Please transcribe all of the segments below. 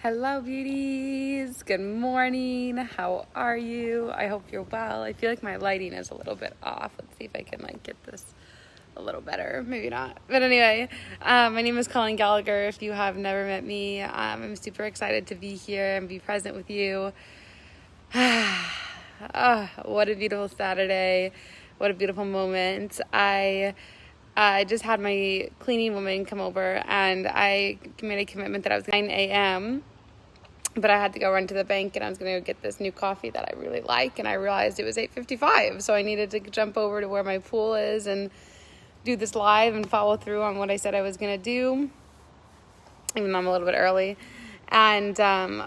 Hello, beauties. Good morning. How are you? I hope you're well. I feel like my lighting is a little bit off. Let's see if I can get this a little better. Maybe not. But anyway, my name is Colleen Gallagher. If you have never met me, I'm super excited to be here and be present with you. What a beautiful Saturday. What a beautiful moment. I just had my cleaning woman come over, and I made a commitment that I was 9 a.m., but I had to go run to the bank, and I was going to go get this new coffee that I really like, and I realized it was 8:55, so I needed to jump over to where my pool is and do this live and follow through on what I said I was going to do, even though I'm a little bit early. And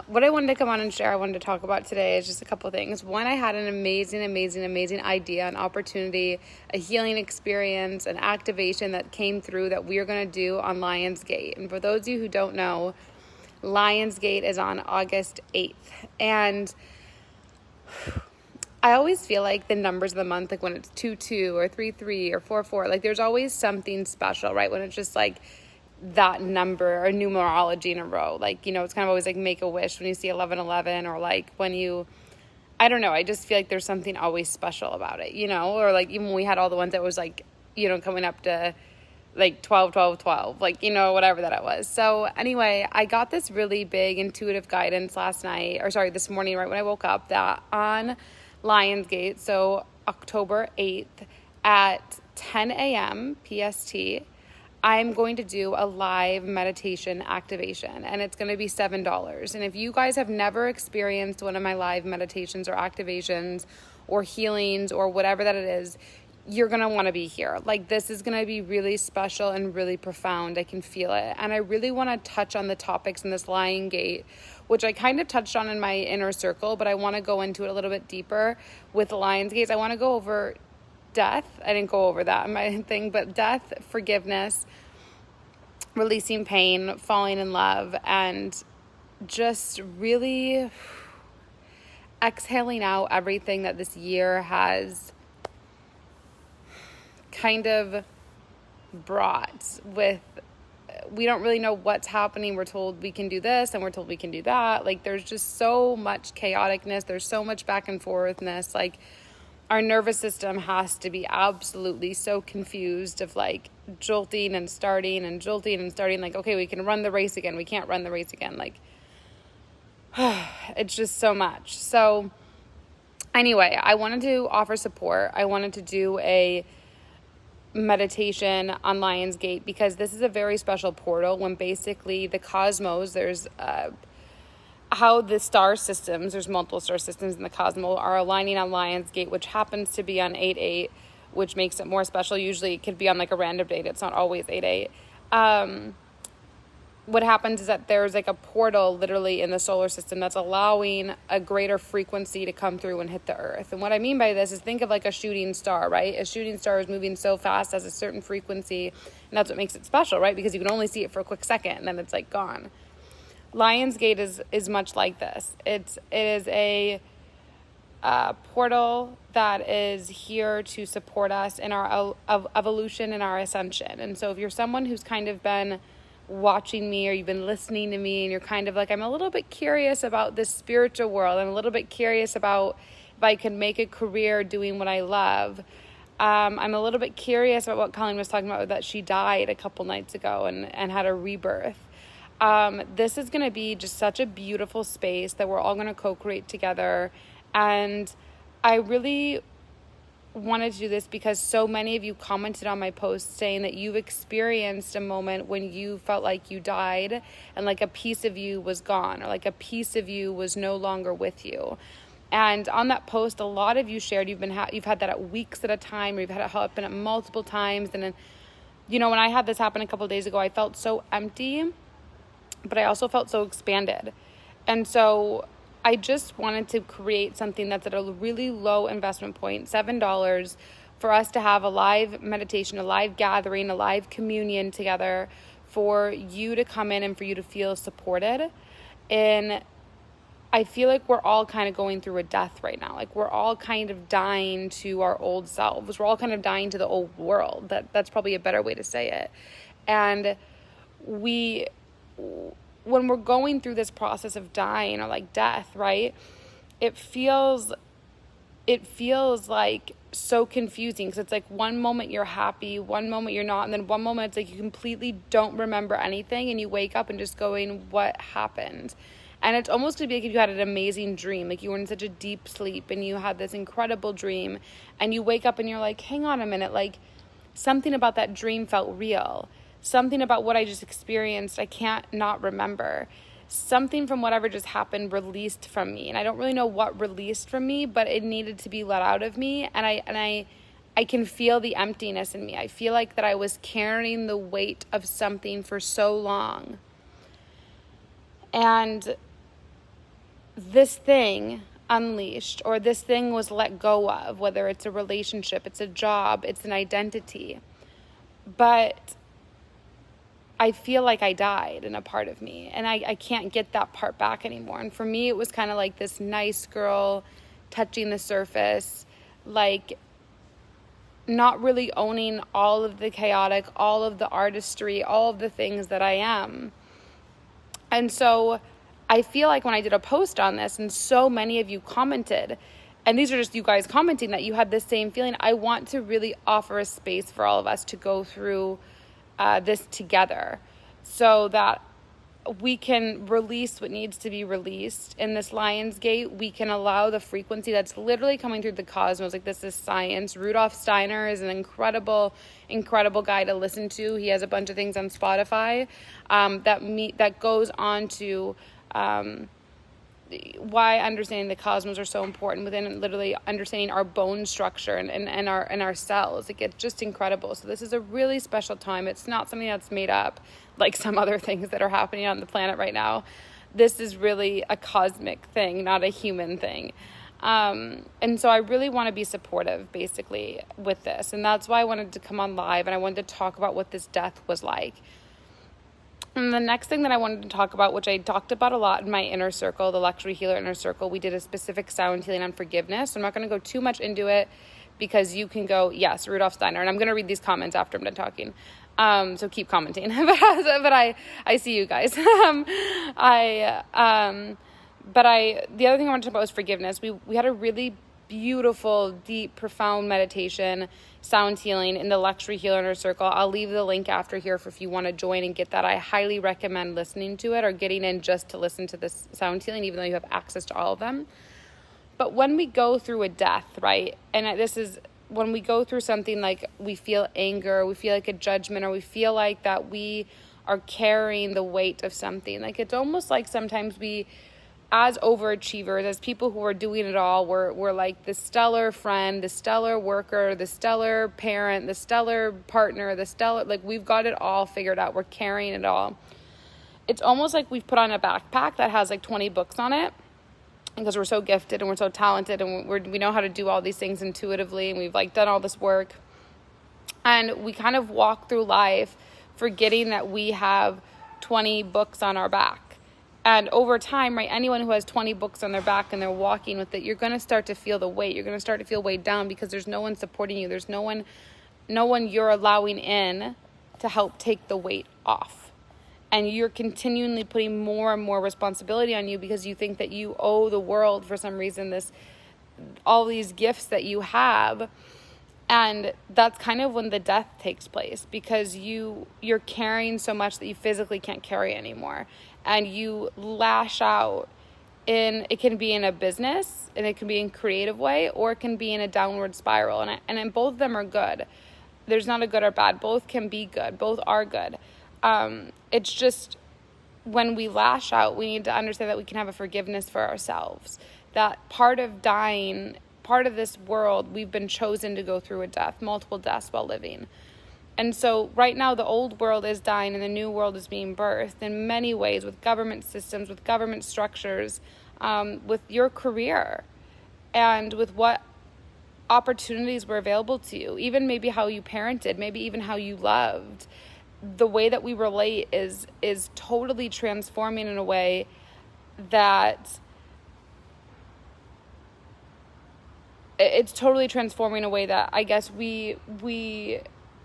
what I wanted to come on and share, I wanted to talk about today is just a couple things. One, I had an amazing idea, an opportunity, a healing experience, an activation that came through that we are going to do on Lionsgate. And for those of you who don't know, Lionsgate is on August 8th. And I always feel like the numbers of the month, like when it's 2-2 or 3-3 or 4-4, like there's always something special, right? When it's just like that number or numerology in a row. Like, it's kind of always like make a wish when you see 11-11, or like when you, I don't know, I just feel like there's something always special about it, or like even when we had all the ones that was like, coming up to like 12-12-12, like, whatever that it was. So anyway, I got this really big intuitive guidance this morning, right when I woke up, that on Lionsgate, so October 8th at 10 a.m. PST, I'm going to do a live meditation activation, and it's going to be $7. And if you guys have never experienced one of my live meditations or activations or healings or whatever that it is, you're going to want to be here. Like, this is going to be really special and really profound. I can feel it. And I really want to touch on the topics in this Lionsgate, which I kind of touched on in my inner circle, but I want to go into it a little bit deeper with the Lionsgate. I want to go over death. I didn't go over that in my thing, but death, forgiveness, releasing pain, falling in love, and just really exhaling out everything that this year has kind of brought with. We don't really know what's happening. We're told we can do this and we're told we can do that. Like, there's just so much chaoticness. There's so much back and forthness. Like, our nervous system has to be absolutely so confused of like jolting and starting. Like, okay, we can run the race again. We can't run the race again. Like, it's just so much. So anyway, I wanted to offer support. I wanted to do a meditation on Lionsgate because this is a very special portal when basically the cosmos, there's how the star systems, there's multiple star systems in the cosmos, are aligning on Lionsgate, which happens to be on 8/8, which makes it more special. Usually it could be on like a random date. It's not always 8/8. What happens is that there's like a portal literally in the solar system that's allowing a greater frequency to come through and hit the earth. And what I mean by this is, think of like a shooting star, right? A shooting star is moving so fast, has a certain frequency, and that's what makes it special, right? Because you can only see it for a quick second and then it's like gone. Lionsgate is much like this. It is a portal that is here to support us in our evolution and our ascension. And so if you're someone who's kind of been watching me, or you've been listening to me, and you're kind of like, I'm a little bit curious about this spiritual world, I'm a little bit curious about if I can make a career doing what I love, I'm a little bit curious about what Colleen was talking about, that she died a couple nights ago and had a rebirth. This is going to be just such a beautiful space that we're all going to co-create together. And I really wanted to do this because so many of you commented on my post saying that you've experienced a moment when you felt like you died and like a piece of you was gone, or like a piece of you was no longer with you. And on that post, a lot of you shared you've had that at weeks at a time, or you've had it happen at multiple times. And then, when I had this happen a couple of days ago, I felt so empty, but I also felt so expanded. And so I just wanted to create something that's at a really low investment point, $7, for us to have a live meditation, a live gathering, a live communion together, for you to come in and for you to feel supported. And I feel like we're all kind of going through a death right now. Like, we're all kind of dying to our old selves. We're all kind of dying to the old world. That's probably a better way to say it. And when we're going through this process of dying or like death, right? It feels like so confusing, because it's like one moment you're happy, one moment you're not, and then one moment it's like you completely don't remember anything, and you wake up and just going, what happened? And it's almost going to be like if you had an amazing dream, like you were in such a deep sleep and you had this incredible dream, and you wake up and you're like, hang on a minute, like something about that dream felt real. Something about what I just experienced, I can't not remember. Something from whatever just happened released from me. And I don't really know what released from me, but it needed to be let out of me. And I can feel the emptiness in me. I feel like that I was carrying the weight of something for so long. And this thing unleashed, or this thing was let go of, whether it's a relationship, it's a job, it's an identity. But I feel like I died in a part of me, and I can't get that part back anymore. And for me, it was kind of like this nice girl touching the surface, like not really owning all of the chaotic, all of the artistry, all of the things that I am. And so I feel like when I did a post on this and so many of you commented, and these are just you guys commenting that you had the same feeling, I want to really offer a space for all of us to go through this together, so that we can release what needs to be released in this Lion's Gate. We can allow the frequency that's literally coming through the cosmos. Like, this is science. Rudolf Steiner is an incredible guy to listen to. He has a bunch of things on Spotify that goes on to why understanding the cosmos are so important within literally understanding our bone structure and our cells. Like, it's just incredible. So this is a really special time. It's not something that's made up like some other things that are happening on the planet right now. This is really a cosmic thing, not a human thing. And so I really want to be supportive basically with this. And that's why I wanted to come on live, and I wanted to talk about what this death was like. And the next thing that I wanted to talk about, which I talked about a lot in my inner circle, the Luxury Healer inner circle, we did a specific sound healing on forgiveness. So I'm not going to go too much into it, because you can go, yes, Rudolf Steiner. And I'm going to read these comments after I'm done talking. So keep commenting. but I see you guys. The other thing I wanted to talk about was forgiveness. We had a really beautiful, deep, profound meditation, sound healing in the Luxury Healer Inner Circle. I'll leave the link after here for if you want to join and get that. I highly recommend listening to it or getting in just to listen to this sound healing, even though you have access to all of them. But when we go through a death, right, and this is when we go through something like we feel anger, we feel like a judgment, or we feel like that we are carrying the weight of something. Like, it's almost like sometimes we, as overachievers, as people who are doing it all, we're like the stellar friend, the stellar worker, the stellar parent, the stellar partner, like we've got it all figured out. We're carrying it all. It's almost like we've put on a backpack that has like 20 books on it, because we're so gifted and we're so talented and we know how to do all these things intuitively, and we've like done all this work. And we kind of walk through life forgetting that we have 20 books on our back. And over time, right, anyone who has 20 books on their back and they're walking with it, you're going to start to feel the weight. You're going to start to feel weighed down, because there's no one supporting you. There's no one you're allowing in to help take the weight off. And you're continually putting more and more responsibility on you, because you think that you owe the world for some reason all these gifts that you have. And that's kind of when the death takes place, because you're carrying so much that you physically can't carry anymore. And you lash out it can be in a business, and it can be in a creative way, or it can be in a downward spiral. And then both of them are good. There's not a good or bad. Both can be good. Both are good. It's just when we lash out, we need to understand that we can have a forgiveness for ourselves. That part of dying, part of this world, we've been chosen to go through a death, multiple deaths while living. And so right now the old world is dying and the new world is being birthed in many ways, with government systems, with government structures, with your career, and with what opportunities were available to you, even maybe how you parented, maybe even how you loved. The way that we relate is totally transforming in a way that it's totally transforming in a way that I guess we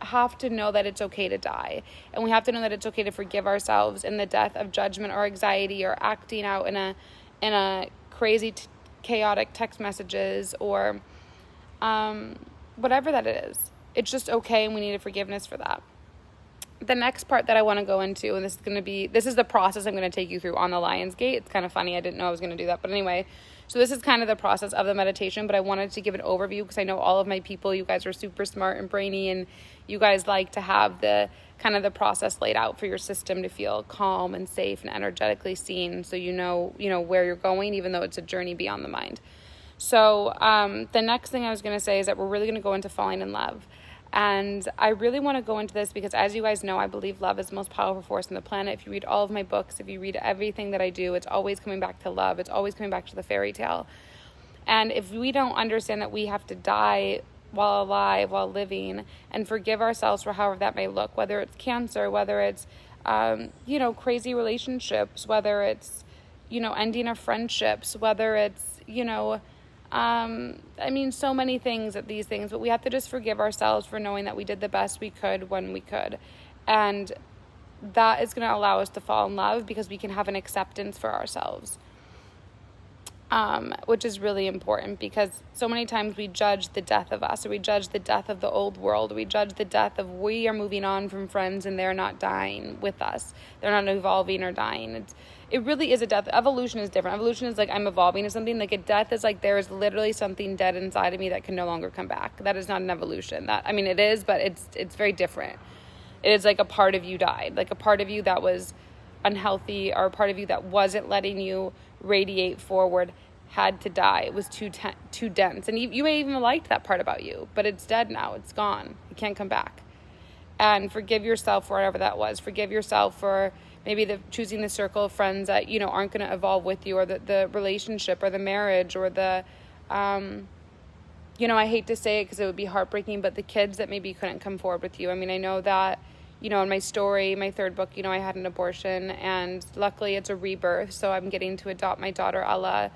have to know that it's okay to die. And we have to know that it's okay to forgive ourselves in the death of judgment or anxiety or acting out in a crazy, chaotic text messages or whatever that is. It's just okay, and we need forgiveness for that. The next part that I want to go into, and this is the process I'm going to take you through on the Lion's Gate. It's kind of funny. I didn't know I was going to do that. But anyway, so this is kind of the process of the meditation, but I wanted to give an overview because I know all of my people, you guys are super smart and brainy, and you guys like to have the kind of the process laid out for your system to feel calm and safe and energetically seen, so you know where you're going, even though it's a journey beyond the mind. So the next thing I was going to say is that we're really going to go into falling in love. And I really want to go into this because, as you guys know, I believe love is the most powerful force on the planet. If you read all of my books, if you read everything that I do, it's always coming back to love. It's always coming back to the fairy tale. And if we don't understand that we have to die while alive, while living, and forgive ourselves for however that may look, whether it's cancer, whether it's, crazy relationships, whether it's, ending of friendships, whether it's, so many things at these things, but we have to just forgive ourselves for knowing that we did the best we could when we could. And that is going to allow us to fall in love because we can have an acceptance for ourselves, which is really important because so many times we judge the death of us, or we judge the death of the old world. We judge the death of we are moving on from friends and they're not dying with us. They're not evolving or dying. It really is a death. Evolution is different. Evolution is like I'm evolving to something. Like a death is like there is literally something dead inside of me that can no longer come back. That is not an evolution. It is, but it's very different. It is like a part of you died. Like a part of you that was unhealthy, or a part of you that wasn't letting you radiate forward had to die. It was too dense. And you may even liked that part about you, but it's dead now. It's gone. It can't come back. And forgive yourself for whatever that was. Forgive yourself for maybe choosing the circle of friends that, aren't going to evolve with you, or the relationship or the marriage or the, I hate to say it because it would be heartbreaking, but the kids that maybe couldn't come forward with you. I know that, in my story, my third book, I had an abortion, and luckily it's a rebirth. So I'm getting to adopt my daughter, Ella,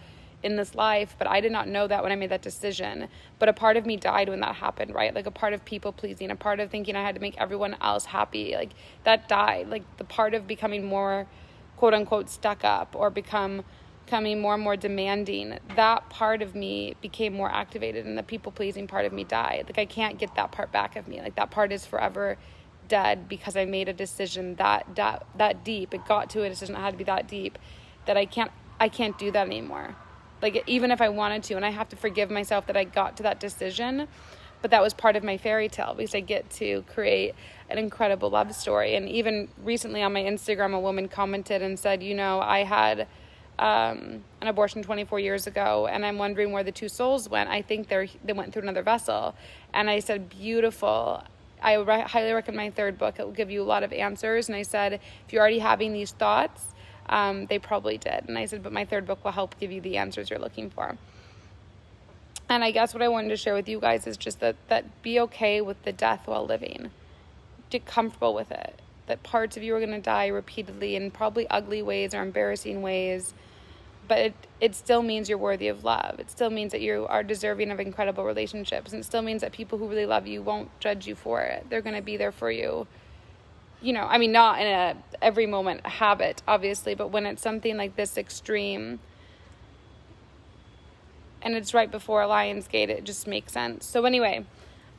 in this life, but I did not know that when I made that decision. But a part of me died when that happened, right? Like a part of people pleasing, a part of thinking I had to make everyone else happy, like that died. Like the part of becoming more quote unquote stuck up or becoming more and more demanding, that part of me became more activated, and the people pleasing part of me died. Like I can't get that part back of me. Like that part is forever dead because I made a decision that deep. It got to a decision that had to be that deep that I can't do that anymore. Like, even if I wanted to, and I have to forgive myself that I got to that decision, but that was part of my fairy tale because I get to create an incredible love story. And even recently on my Instagram, a woman commented and said, I had an abortion 24 years ago, and I'm wondering where the two souls went. I think they went through another vessel. And I said, beautiful. I highly recommend my third book. It will give you a lot of answers. And I said, if you're already having these thoughts, they probably did. And I said, but my third book will help give you the answers you're looking for. And I guess what I wanted to share with you guys is just that be okay with the death while living. Get comfortable with it. That parts of you are going to die repeatedly in probably ugly ways or embarrassing ways. But it still means you're worthy of love. It still means that you are deserving of incredible relationships. And it still means that people who really love you won't judge you for it. They're going to be there for you. Not in a every moment habit, obviously, but when it's something like this extreme and it's right before a Lion's Gate, it just makes sense. So anyway,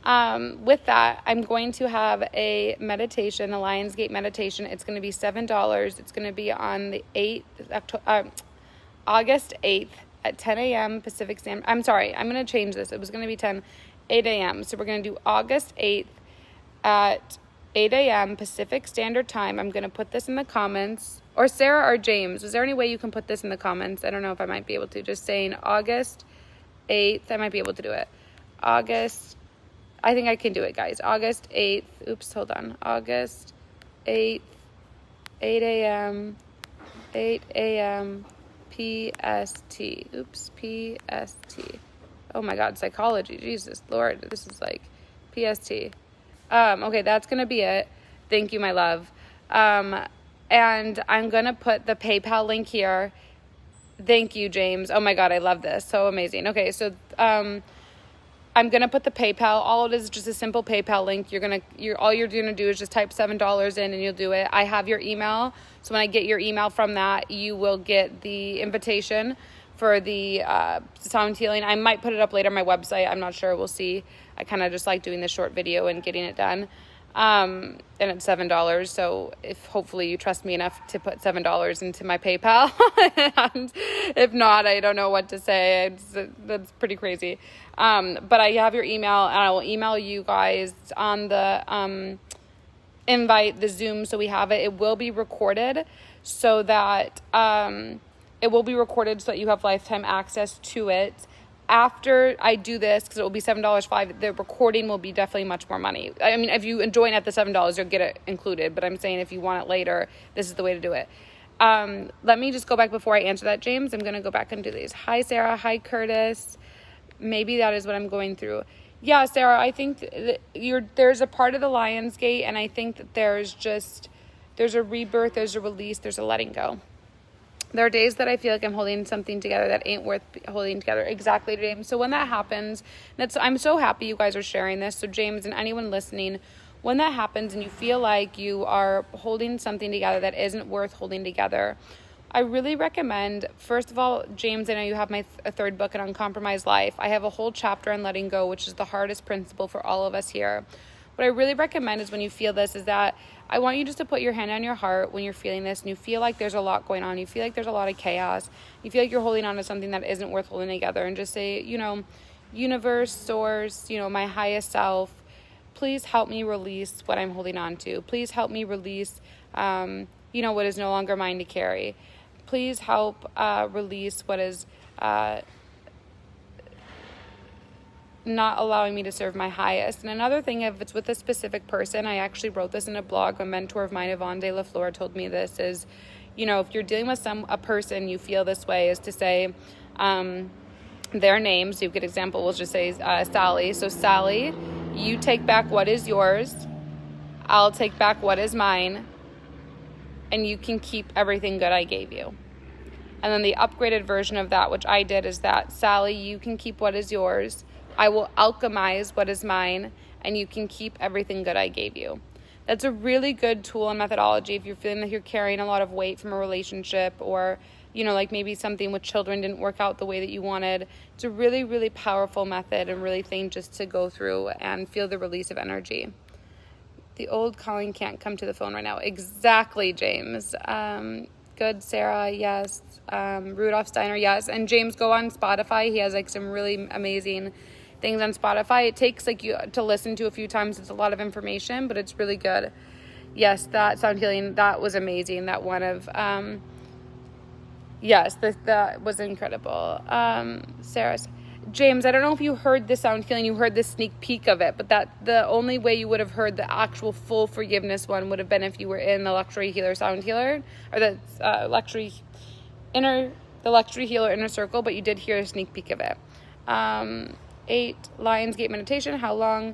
with that, I'm going to have a meditation, a Lion's Gate meditation. It's going to be $7. It's going to be on the August 8th at 10 a.m. Pacific Standard. I'm sorry, I'm going to change this. It was going to be 8 a.m. So we're going to do August 8th at 8 a.m. Pacific Standard Time. I'm going to put this in the comments. Or Sarah or James, is there any way you can put this in the comments? I don't know if I might be able to. Just saying August 8th. I might be able to do it. I think I can do it, guys. August 8th. Oops, hold on. August 8th, 8 a.m. 8 a.m. PST. Oops, PST. Oh my God, psychology. Jesus, Lord. This is like PST. Okay, that's going to be it. Thank you, my love. And I'm going to put the PayPal link here. Thank you, James. Oh my God, I love this. So amazing. Okay, so I'm going to put the PayPal. All it is just a simple PayPal link. All you're going to do is just type $7 in and you'll do it. I have your email. So when I get your email from that, you will get the invitation for the sound healing. I might put it up later on my website. I'm not sure. We'll see. I kind of just like doing the short video and getting it done. And it's $7. So if hopefully you trust me enough to put $7 into my PayPal, and if not, I don't know what to say. That's pretty crazy. But I have your email, and I will email you guys on the invite, the Zoom, so we have it. It will be recorded so that you have lifetime access to it. After I do this, because it will be $7.05, the recording will be definitely much more money. I mean, if you join at the $7, you'll get it included. But I'm saying if you want it later, this is the way to do it. Let me just go back before I answer that, James. I'm going to go back and do these. Hi, Sarah. Hi, Curtis. Maybe that is what I'm going through. Yeah, Sarah, I think that there's a part of the Lion's Gate, and I think that there's a rebirth, there's a release, there's a letting go. There are days that I feel like I'm holding something together that ain't worth holding together. Exactly, James. So when that happens, I'm so happy you guys are sharing this. So James and anyone listening, when that happens and you feel like you are holding something together that isn't worth holding together, I really recommend, first of all, James, I know you have my third book, An Uncompromised Life. I have a whole chapter on letting go, which is the hardest principle for all of us here. What I really recommend is when you feel this is that I want you just to put your hand on your heart when you're feeling this and you feel like there's a lot going on. You feel like there's a lot of chaos. You feel like you're holding on to something that isn't worth holding together, and just say, universe, source, my highest self, please help me release what I'm holding on to. Please help me release, what is no longer mine to carry. Please help release what is not allowing me to serve my highest. And another thing, if it's with a specific person, I actually wrote this in a blog. A mentor of mine, Yvonne De La Fleur, told me this is, if you're dealing with a person you feel this way, is to say their name. So a good example, we'll just say Sally. So Sally, you take back what is yours. I'll take back what is mine. And you can keep everything good I gave you. And then the upgraded version of that, which I did, is that Sally, you can keep what is yours. I will alchemize what is mine, and you can keep everything good I gave you. That's a really good tool and methodology if you're feeling like you're carrying a lot of weight from a relationship, or, like maybe something with children didn't work out the way that you wanted. It's a really, really powerful method and really thing just to go through and feel the release of energy. The old Colleen can't come to the phone right now. Exactly, James. Good, Sarah, yes. Rudolph Steiner, yes. And James, go on Spotify. He has some really amazing things on Spotify. It takes you to listen to a few times. It's a lot of information, but it's really good. Yes, that sound healing, that was amazing. That one of, yes, that was incredible. Sarah's. James, I don't know if you heard the sound healing, you heard the sneak peek of it, but the only way you would have heard the actual full forgiveness one would have been if you were in the Luxury Healer Sound Healer, or the Luxury Healer Inner Circle, but you did hear a sneak peek of it. 8, Lion's Gate meditation, how long,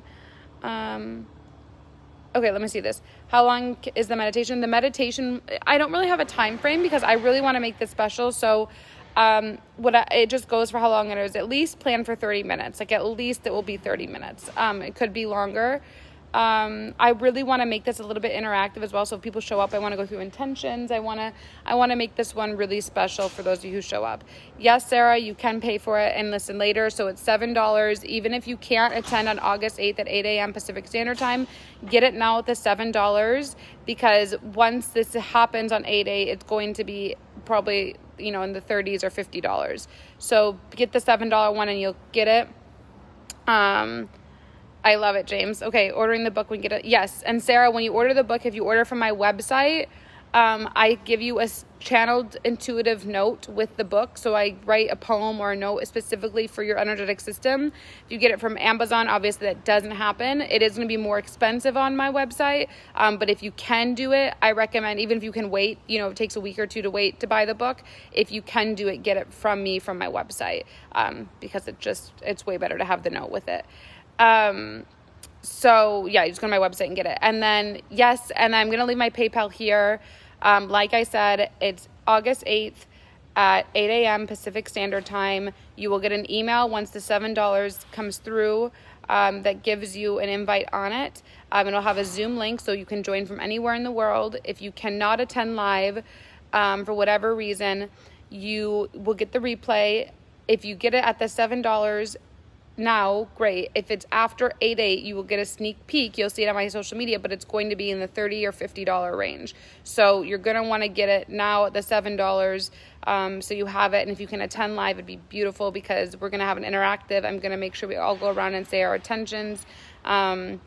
okay, let me see this. How long is the meditation? The meditation, I don't really have a time frame because I really want to make this special, so it just goes for how long it is. At least plan for 30 minutes. At least it will be 30 minutes. It could be longer. I really want to make this a little bit interactive as well. So if people show up, I want to go through intentions. I want to make this one really special for those of you who show up. Yes, Sarah, you can pay for it and listen later. So it's $7. Even if you can't attend on August 8th at 8 a.m. Pacific Standard Time, get it now at the $7, because once this happens on 8/8, it's going to be probably, in the 30s or $50. So get the $7 one and you'll get it. I love it, James. Okay, ordering the book when you get it. Yes, and Sarah, when you order the book, if you order from my website, I give you a channeled intuitive note with the book. So I write a poem or a note specifically for your energetic system. If you get it from Amazon, obviously that doesn't happen. It is going to be more expensive on my website. But if you can do it, I recommend, even if you can wait, it takes a week or two to wait to buy the book. If you can do it, get it from me from my website, because it's way better to have the note with it. So yeah, you just go to my website and get it. And then, yes, and I'm going to leave my PayPal here. Like I said, it's August 8th at 8 a.m. Pacific Standard Time. You will get an email once the $7 comes through that gives you an invite on it. It'll have a Zoom link so you can join from anywhere in the world. If you cannot attend live for whatever reason, you will get the replay. If you get it at the $7 now, great. If it's after 8/8, you will get a sneak peek. You'll see it on my social media, but it's going to be in the $30 or $50 range. So you're going to want to get it now at the $7 so you have it. And if you can attend live, it'd be beautiful because we're going to have an interactive. I'm going to make sure we all go around and say our attentions. And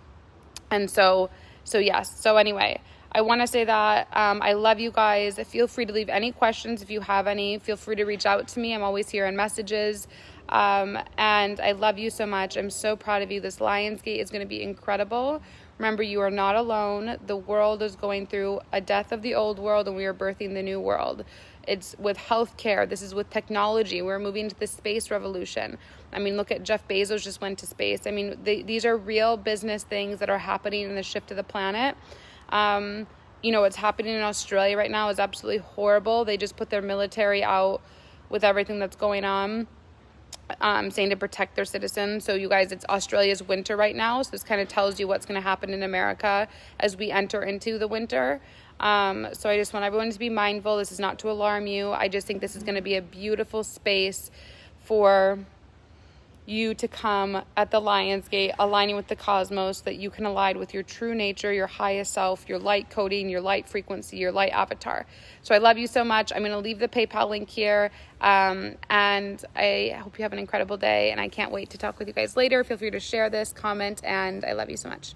so yes. So anyway, I want to say that I love you guys. Feel free to leave any questions if you have any. Feel free to reach out to me. I'm always here in messages. And I love you so much. I'm so proud of you. This Lionsgate is going to be incredible. Remember, you are not alone. The world is going through a death of the old world, and we are birthing the new world. It's with healthcare. This is with technology. We're moving to the space revolution. I mean, look at Jeff Bezos just went to space. I mean, these are real business things that are happening in the shift of the planet. What's happening in Australia right now is absolutely horrible. They just put their military out with everything that's going on. Saying to protect their citizens. So you guys, it's Australia's winter right now. So this kind of tells you what's going to happen in America as we enter into the winter. So I just want everyone to be mindful. This is not to alarm you. I just think this is going to be a beautiful space for you to come at the Lionsgate, aligning with the cosmos, that you can align with your true nature, your highest self, your light coding, your light frequency, your light avatar. So I love you so much. I'm going to leave the PayPal link here. And I hope you have an incredible day, and I can't wait to talk with you guys later. Feel free to share this, comment, and I love you so much.